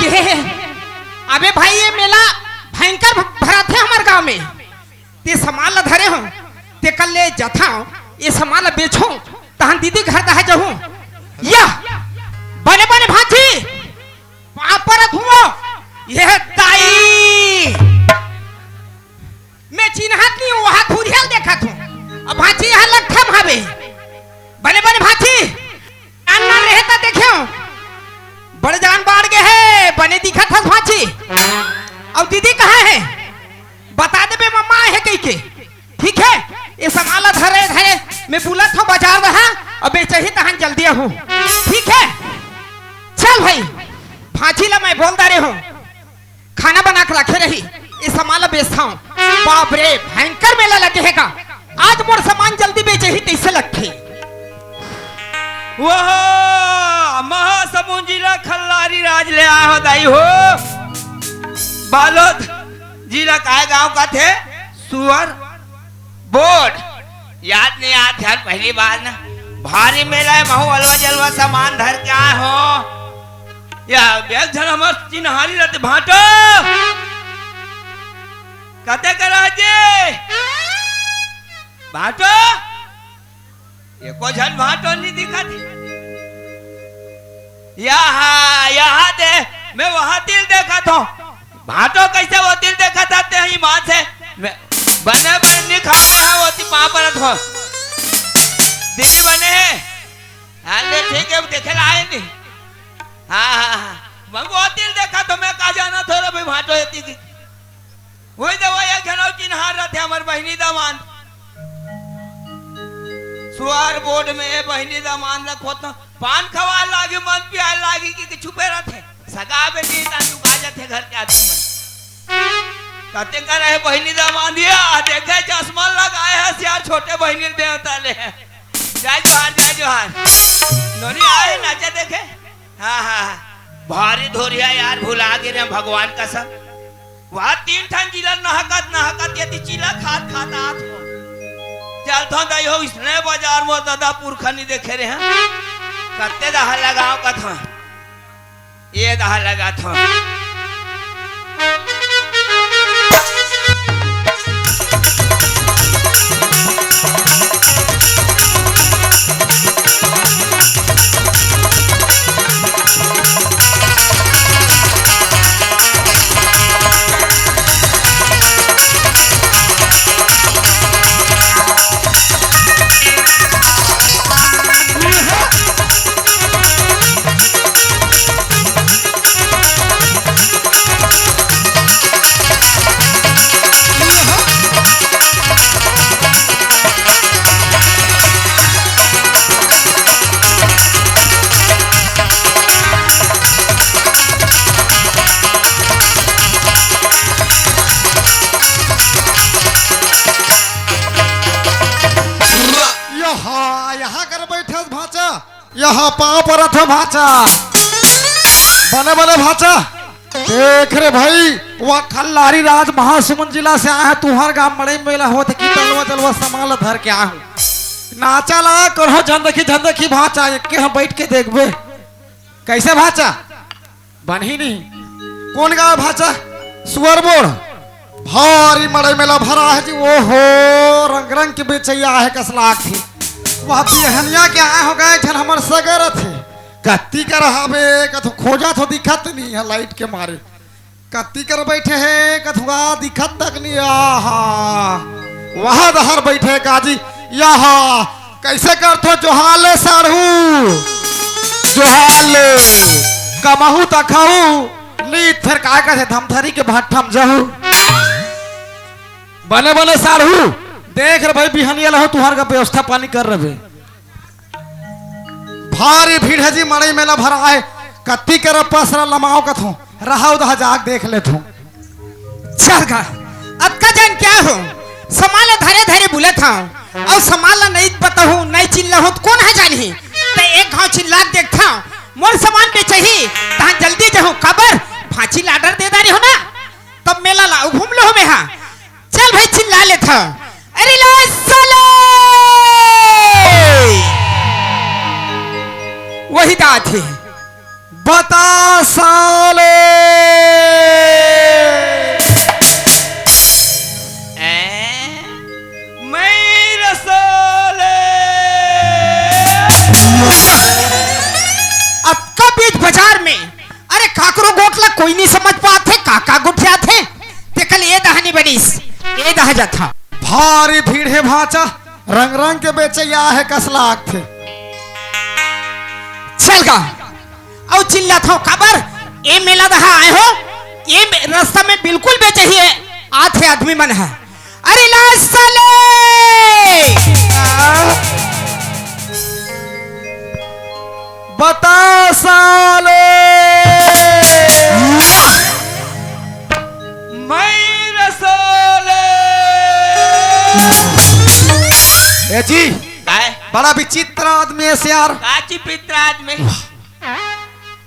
के अबे भाई ये मेला भयंकर भरा थे हमारे गांव में। ते सामान ला धरे हो ते कल ले जाता ये सामान ला बेचो तहन दीदी घर दहा जाऊं या बने बने भांजी परत हुआ यह ताई मैं चिन्हत नहीं वहां धुरियल देखा थू अब भांजी यहाँ लगता भावे बने बने भांजी जान मान रहे था देखियो बड़े जान बाढ़ गए है बने दिखा था भांजी अब दीदी कहाँ है बता दे बे मम्मा है कहीं के ठीक है ये सामान धरे धरे मैं बुलत हूँ बाजार रहा अब बेचही तहन जल्दी हूँ ठीक है चल भाई भांजी ला मैं बोल दे रही हूँ खाना बना कर रखे रही ये सामान बेचता हूँ बाप रे भयंकर मेला लगेगा आज मोर सामान जल्दी बेचही तैसे लगते वह महासमुंद जिला खल्लारी राज ले आया हो दाई हो बालोद जिला का गांव का थे सुअर बोर्ड याद नहीं आते यार पहली बार ना भारी मेला है महू अलवा जलवा सामान धर के आए हो या बैग झन हमर चिन्हारी रहते भाटो कते करा जे भाटो एको झन भाटो नहीं दिखा थी यहाँ दे मैं वहां तिल देखा था भाटो कैसे वो तिल देखा था ते ही मां से बने बने खाते हैं वो ती पां पर हो दीदी बने हां ले ठीक है देखे आए नहीं हाँ वो तिल देखा तो मैं कहा जाना थोड़ा भाई भाटो येती की वही दवा एक घनाव चिन्हार रहे थे हमारे बहनी दामान सुअर बोर्ड में बहनी दामान रखो तो पान खवा लागे मन प्यार लागी कि छुपे रहते सगा बेटी लुका जाते घर के आदमी में कहते कर रहे बहनी दामान दिया देखे चश्मा लगाए है यार छोटे बहनी देवता ले जय जोहार नोनी आए नाचे देखे हाँ हाँ भारी धोरिया यार भुला गिरे भगवान कसम वहाँ 3 ठन जिला नहकत ये चिला खात आत हो चलता दई हो इसने बाजार में दादा पुरखनी देखे रहे हैं कत्ते दहा लगाओ का था ये दहा लगा था यहाँ पाँव पर रखो भाचा बने बने भाचा देख रे भाई वह खल्लारी राज महासमुंद जिला से आया है तुहर गांव मड़े मेला होते की तलवा तलवा सामान धर के आया हूँ नाचा ला करो झंदखी भाचा एक हम बैठ के देखबे कैसे भाचा बनी नहीं कौन गाँव भाचा सुअर बोर्ड भारी मड़े मेला भरा है जी वो हो रंग रंग के बेचैया है कसलाक थी वहाँ पिहनिया के आए हो गए थे हमारे सगर थे कत्ती कर हवे कथु खोजा तो दिखत नहीं है लाइट के मारे कत्ती कर बैठे है कथुआ दिखत तक नहीं आहा वहाँ दहर बैठे काजी यहाँ कैसे करथो जोहाले साढ़ू जोहाले कमहू तखाऊ नीत फिर काय कहते धमथरी के भट्ठम जहू बने बने साढ़ू देख रहे भाई बिहनिया लो तुहार का व्यवस्था पानी कर रहे भारी भीड़ है जी मड़ई मेला भरा है कत्ती कर पसरा लमाओ का थो रहा उधर जाग देख ले थो चल गा अब का जान क्या हो समाल धरे धरे बुले था और समाल नहीं पता हूँ नहीं चिल्ला हूँ तो कौन है जानी तो एक घाव चिल्ला देखता मोर सामान पे चाहिए तहाँ जल्दी जाऊँ कबर फांसी लाडर दे दारी हो ना तब मेला लाओ घूम लो हमें हाँ चल भाई चिल्ला ले था अरे ला साले वही बात है बता साले कोई नहीं समझ पाते काका गुठिया थे ते कल ये दहनी बनीस ये दह जाता भारी भीड़ है भाचा, रंग रंग के बेचे या है कसलाक थे। चल गा और चिल्ला था खबर ये मेला दहा आए हो ये रास्ता में बिल्कुल बेचे ही है आधे आदमी मन है। अरे लाश साले बता साले मैं रसोले ए जी काय बड़ा विचित्र आदमी है से यार। काची पित्र आदमी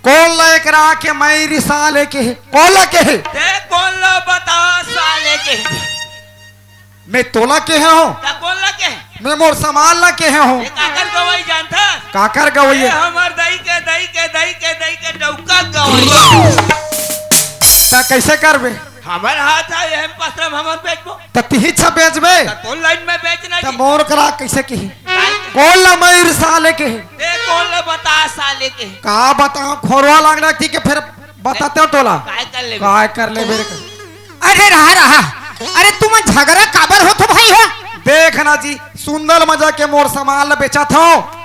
कौन लेकर करा के मैं रिसाले के है कौन ला के है ते कौन लो बता साले के मैं तोला के है हूँ ता कौन लगे मैं मोर सामान ला के है हूँ ये काकर गवाई जानता काकर गवैया ये हमर दई के डौका गवाई ता कैसे करबे हमर हाथ है हम पसरम हमर बेचबो त तिही छ बेचबे ता कौन लाइन में बेचना त जी मोर करा कैसे के है काय कौन ला मैं रिसाले के है ते कौन लो बता साले के का बताओ खोरवा लगना थी कि फिर बताते हो तोला काय कर ले काय कर ले मेरे को अरे रहा अरे तुम झगड़ा काबर हो तो भाई है देखना जी सुंदर मजा के मोर सामान ला बेचा था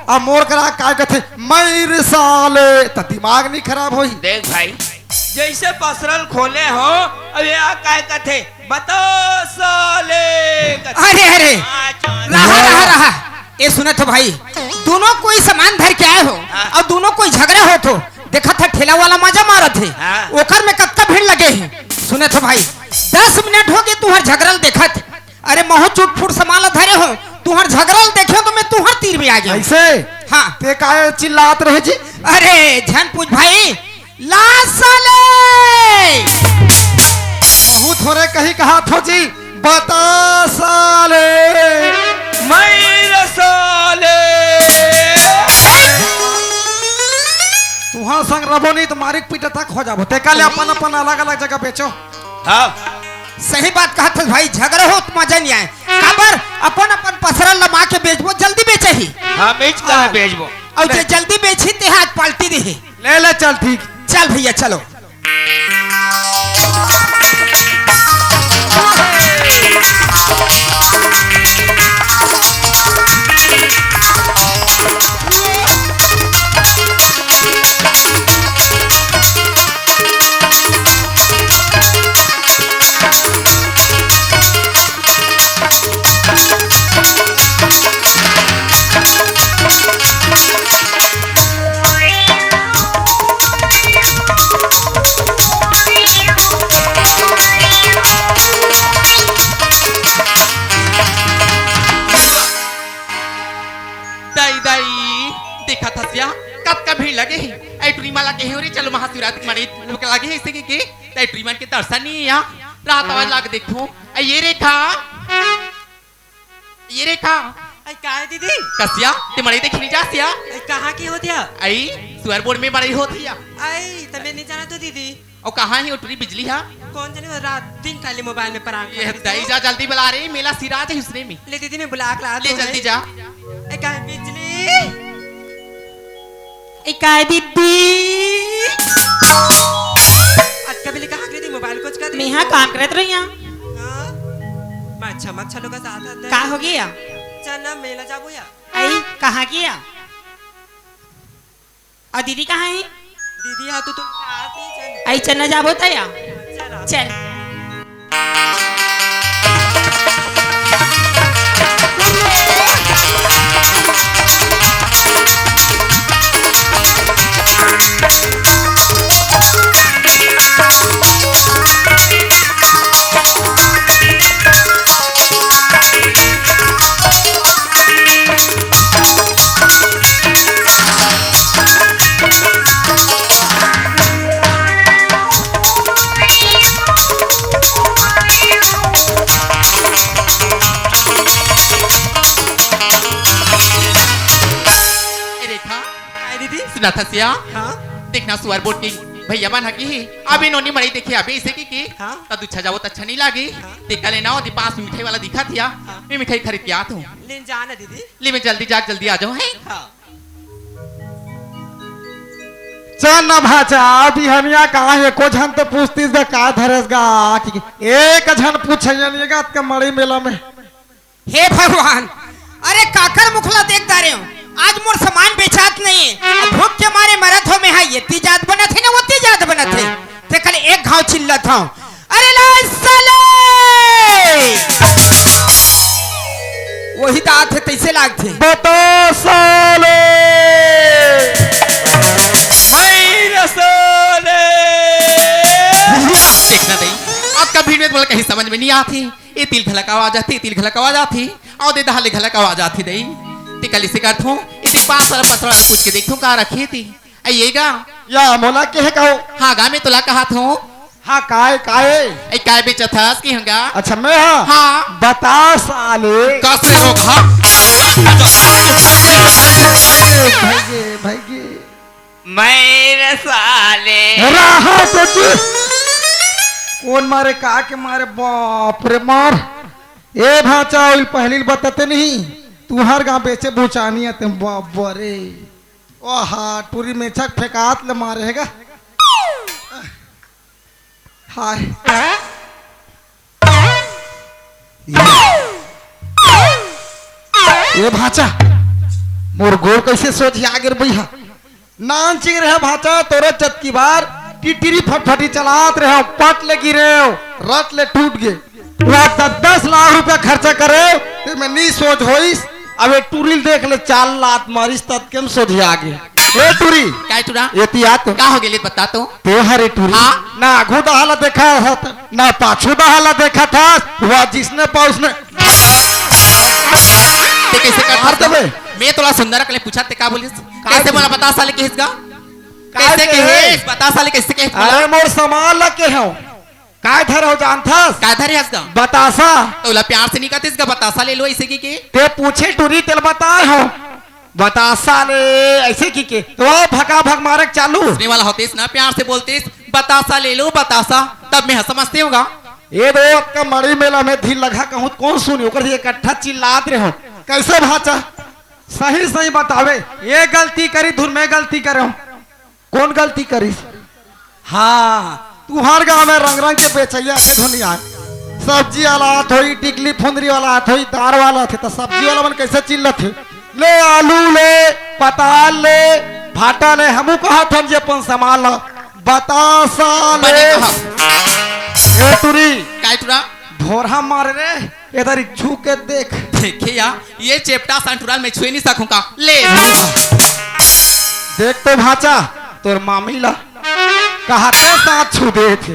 अब मोर करा काय कहते मैं रिसाले त दिमाग नहीं खराब होई देख भाई जैसे पसरल खोले हो अब ये काय कथे बतो साले अरे रहा ये सुने तो भाई दोनों कोई सामान धर के आए हो हाँ। और दोनों कोई झगड़ा हो तो देखा था ठेला वाला मजा मारा थे हाँ। ओकर में कत्ता भीड़ लगे हैं सुने तो भाई 10 मिनट हो गए तुहर झगड़ल देखा थे अरे महु चुट फुट सामान धरे हो तुहर झगड़ल देखे तो मैं तुहर तीर में आ गया ऐसे हाँ ते काय चिल्लात रहे जी अरे झन पूछ भाई ला साले बहुत थोड़े कहीं कहा थो जी बता साले मैं रसोले तुहार संग रबो नहीं तो मारिक पीटा तक हो जाबो ते काले अपन अपन अलग अलग जगह बेचो हाँ सही बात कहा था भाई झगड़ा हो तो मजा नहीं आए काबर अपन अपन पसरा लमा के बेचबो जल्दी बेचे ही हाँ बेच कर बेचबो और जे जल्दी बेची ते हाथ पाल्टी दे ले ले चल ठीक चल भैया चलो देखा था सिया कब का भीड़ लगे ही ऐटरी माला के होरी चलो महाशिवरात्रि मरे लोग लगे इसे के ऐटरी मान के दर्शन नहीं है रात आवाज लाग देखो ये रेखा आई काय दीदी कसिया ते मरे देख नहीं जा सिया आई कहाँ की होती है आई सुअर बोर्ड में मरे होती है आई तबे नहीं जाना तो दीदी और कहां है उतरी बिजली है कौन जाने वो रात दिन काले मोबाइल में पराग ये दई जा जल्दी बुला रही मेला सिराज है उसने में ले दीदी मैं बुला के ला ले जल्दी जा आई काय बिजली आई काय दीदी आज कभी ले कहाँ दीदी मोबाइल कुछ कर मैं यहाँ काम करत रही हूँ मैं अच्छा लोग का साथ आता का हो गया चल ना मेला जाबो या आई कहाँ गया और दीदी कहाँ है दीदी हाँ तो तुम साथ ही चल आई चलना जाबो तया चल चल सुना था सिया हाँ देखना सुअर बोर्ड की भैया बन हकी अभी नोनी मरी देखी अभी इसे की हाँ। तब अच्छा जाओ तो अच्छा नहीं लगी देखा लेना और पास में मिठाई वाला दिखा थिया मैं मिठाई खरीद के आता हूँ ले जाना दीदी ले मैं जल्दी आ जाओ है हाँ चल ना भाचा अभी हमिया कहाँ है को झन तो पूछतीस गा का धरस गा एक झन पूछिएगा के मड़ी मेला में। हे भगवान, अरे काकर मुखला देखता रहे हो, आज मोर सामान बेचात नहीं है, भूख के मारे मरत हो में है, ये ती जात बनत है ना वो ती जात बनत है, ते कल एक घाव चिल्लत हूं, अरे ला साले वही दात है तैसे लागते बता साले देखना दई आज का भीड़ में बोला कहीं समझ में नहीं आती, ये तिल घलक आवाज आती, तिल घलक आवाज आती और दे दहाले घलक आवाज आती दई ते कल से करत हूं इसे पास वाला पथरा पूछ के देखूं कहां रखी थी आइएगा या मोला के कहो। हां गा में तोला कहा था हाँ काय काय ए काय बेचा था की हंगा। अच्छा मैं हाँ हाँ बता साले कैसे होगा भाईगे भाईगे मेरे साले रहा तो तू कौन मारे का के मारे बाप रे मार ए भाचा पहली बताते नहीं तू हर गांव बेचे बुचानी है तुम बाप रे ओ हाँ टूरी में छक फेंकात ले मारेगा हाय ये भाचा मोर गोर कैसे सोच आगे भैया नान चिंग रहे भाचा तोरे चतकी बार टिटरी फटफटी चलात रहे पट ले गिरे रट ले टूट गए 10 लाख रुपया खर्चा करे तो मैं नहीं सोच होइस अब एक टूरिल देख ले 4 लाख मारिस तब केम सोच आगे ए टूरी काय तुरा एतियात का हो गेली बता तो ते हरे टूरी हाँ? ना आगू दहाला देखा ना पाछू दहाला देखा था वह जिसने पाउस ने ते कैसे मार कर देबे। मैं तोला सुंदर के लिए पूछा ते का बोलिस कैसे बोला बता साले के हिसगा काय कैसे के के है? हिस बता साले कैसे के अरे मोर सामान लगे हो काय धर हो जानथस का धरे हसगा बतासा तोला प्यार से नहीं कहते इसका बतासा ले लो ऐसे की ते पूछे टूरी तेल बताए हो बतासा ले ऐसे की के तो भगा भग मारे चालू सुनने वाला होते ना प्यार से बोलते बतासा ले लो बतासा तब मैं समझते होगा ये दो का मड़ी मेला में धी लगा कहूं कौन सुनी ओकर इकट्ठा चिल्लात रहे हो कैसे भाचा सही सही बतावे ये गलती करी धुर में गलती करे कौन गलती करी हाँ तुहार गांव में रंग रंग के बेचैया के धुनिया सब्जी वाला हाथ होई टिकली फुंदरी वाला हाथ होई दार वाला थे तो सब्जी वाला मन कैसे चिल्लत थे ले आलू ले पताल ले भाटा ले हमू कहा हम जे अपन संभाल बतासा ले बने कहा ए तुरी काय तुरा भोरा मारे रे इधर छू के देख देखे या ये चेपटा संटुराल में छुए नहीं सकूंगा ले देख तो भाचा तोर मामीला कहते साथ छू दे थे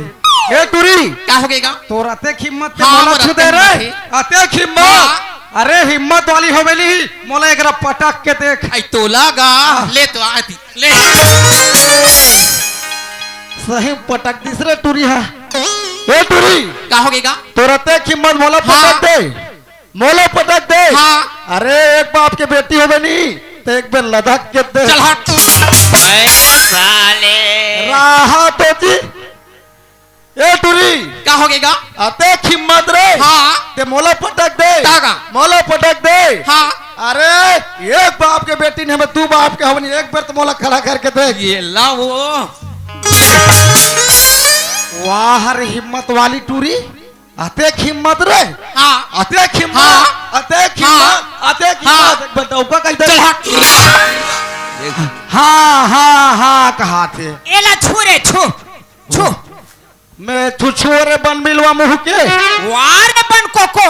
ए टूरी क्या हो गएगा तोर अते हिम्मत के हाँ, मोला मोर छू अते दे रे हिम्मत अते हिम्मत हाँ। अरे हिम्मत वाली हो गई मोला एकरा पटक के देख आई तोला गा ले तो आती ले सही पटक तीसरे टूरी है ए टूरी क्या हो गएगा तोर अते हिम्मत मोला हाँ। पटक दे मोला पटक दे हाँ। अरे एक बाप के बेटी हो गई तो एक बेर लदक के दे चल हट मेरे साले राहा तो जी ए टूरी क्या हो गएगा अते हिम्मत रे हाँ ते मोला पटक दे कागा? मोला पटक दे हाँ अरे एक बाप के बेटी ने तू बाप के हमनी एक बार तो मोला खड़ा करके देख ये ला वो वाह रे हिम्मत वाली टूरी अते हिम्मत रे हाँ अते हिम्मत हाँ। अते हिम्मत अते हाँ। हिम्मत बताओ का चल कैसे हट हाँ हाँ हाँ कहा थे एला छू रे छू छू मैं तू छोरे बन मिलवा मुंह के वार बन कोको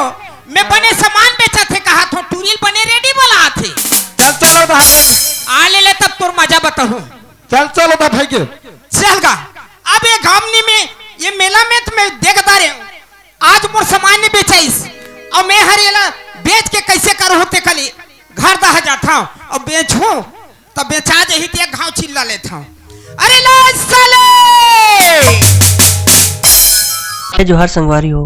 मैं बने सामान बेचा थे कहा तो टूरिल बने रेडी बोला थे चल चलो दा आ ले ले तब तोर मजा बताऊं चल चलो दा भाई के चल गा अब ये गामनी में ये मेला में तो मैं देखता रहे आज मोर सामान नहीं बेचाइस और मैं हरेला बेच के कैसे कर होते कली घर दह जाता हूँ और बेचूं तब बेचा दे ही ते घाव चिल्ला लेता हूँ अरे ला साले जोहार संगवारी हो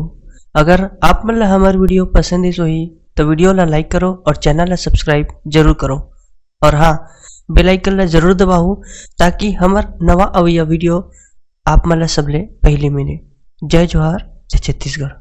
अगर आप मन ला हमार वीडियो पसंद इस होही तो वीडियो ला लाइक करो और चैनल ला सब्सक्राइब जरूर करो और हाँ बेल आइकन ला जरूर दबाओ ताकि हमार नवा अवैया वीडियो आप मन ला सबले पहले मिले। जय जोहार जय छत्तीसगढ़।